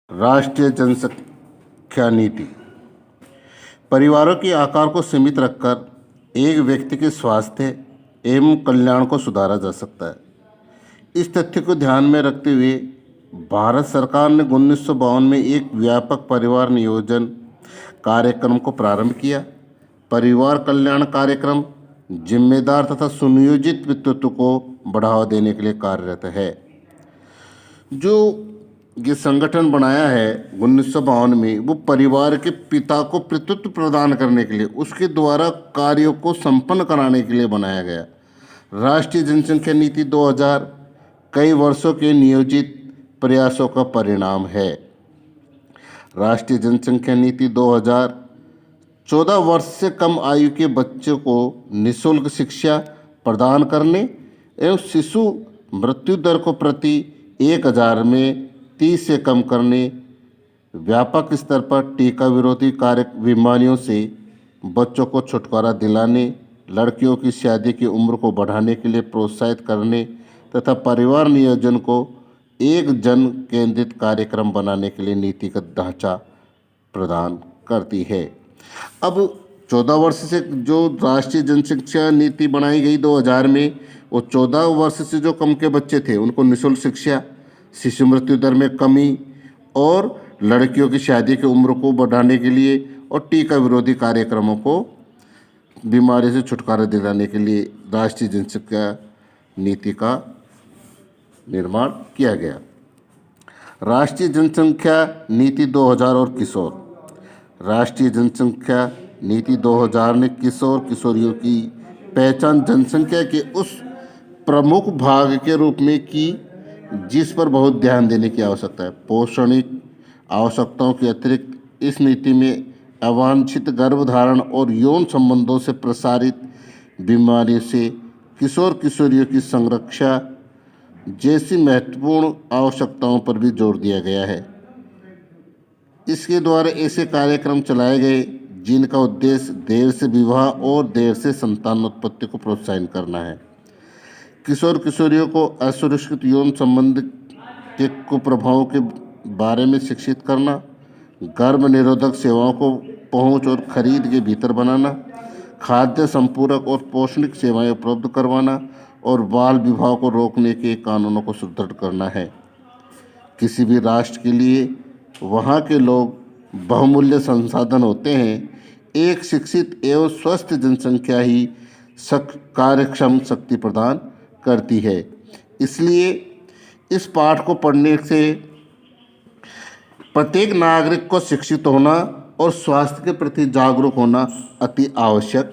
राष्ट्रीय जनसंख्या नीति परिवारों के आकार को सीमित रखकर एक व्यक्ति के स्वास्थ्य एवं कल्याण को सुधारा जा सकता है। इस तथ्य को ध्यान में रखते हुए भारत सरकार ने 1952 में एक व्यापक परिवार नियोजन कार्यक्रम को प्रारंभ किया। परिवार कल्याण कार्यक्रम जिम्मेदार तथा सुनियोजित व्यक्तित्व को बढ़ावा देने के लिए कार्यरत है। जो ये संगठन बनाया है 1952 में, वो परिवार के पिता को पितृत्व प्रदान करने के लिए, उसके द्वारा कार्यों को संपन्न कराने के लिए बनाया गया। राष्ट्रीय जनसंख्या नीति 2000 कई वर्षों के नियोजित प्रयासों का परिणाम है। राष्ट्रीय जनसंख्या नीति 2000 14 वर्ष से कम आयु के बच्चों को निःशुल्क शिक्षा प्रदान करने एवं शिशु मृत्यु दर को प्रति 1000 में 30 से कम करने, व्यापक स्तर पर टीका विरोधी बीमारियों से बच्चों को छुटकारा दिलाने, लड़कियों की शादी की उम्र को बढ़ाने के लिए प्रोत्साहित करने तथा परिवार नियोजन को एक जन केंद्रित कार्यक्रम बनाने के लिए नीतिगत ढांचा प्रदान करती है। अब 14 वर्ष से जो राष्ट्रीय जनसंख्या नीति बनाई गई 2000 में, वो 14 वर्ष से जो कम के बच्चे थे उनको निःशुल्क शिक्षा, शिशु मृत्यु दर में कमी और लड़कियों की शादी की उम्र को बढ़ाने के लिए और टीका विरोधी कार्यक्रमों को बीमारी से छुटकारा दिलाने के लिए राष्ट्रीय जनसंख्या नीति का निर्माण किया गया। राष्ट्रीय जनसंख्या नीति 2000 और किशोर। राष्ट्रीय जनसंख्या नीति 2000 ने किशोर किशोरियों की पहचान जनसंख्या के उस प्रमुख भाग के रूप में की जिस पर बहुत ध्यान देने की आवश्यकता है। पोषणिक आवश्यकताओं के अतिरिक्त इस नीति में अवांछित गर्भधारण और यौन संबंधों से प्रसारित बीमारियों से किशोर किशोरियों की संरक्षा जैसी महत्वपूर्ण आवश्यकताओं पर भी जोर दिया गया है। इसके द्वारा ऐसे कार्यक्रम चलाए गए जिनका उद्देश्य देर से विवाह और देर से संतान उत्पत्ति को प्रोत्साहित करना है। किशोर किशोरियों को असुरक्षित यौन संबंध के कुप्रभावों के बारे में शिक्षित करना, गर्भ निरोधक सेवाओं को पहुंच और खरीद के भीतर बनाना, खाद्य संपूरक और पोषणिक सेवाएं उपलब्ध करवाना और बाल विवाह को रोकने के कानूनों को सुदृढ़ करना है। किसी भी राष्ट्र के लिए वहाँ के लोग बहुमूल्य संसाधन होते हैं। एक शिक्षित एवं स्वस्थ जनसंख्या ही कार्यक्षम शक्ति प्रदान करती है। इसलिए इस पाठ को पढ़ने से प्रत्येक नागरिक को शिक्षित होना और स्वास्थ्य के प्रति जागरूक होना अति आवश्यक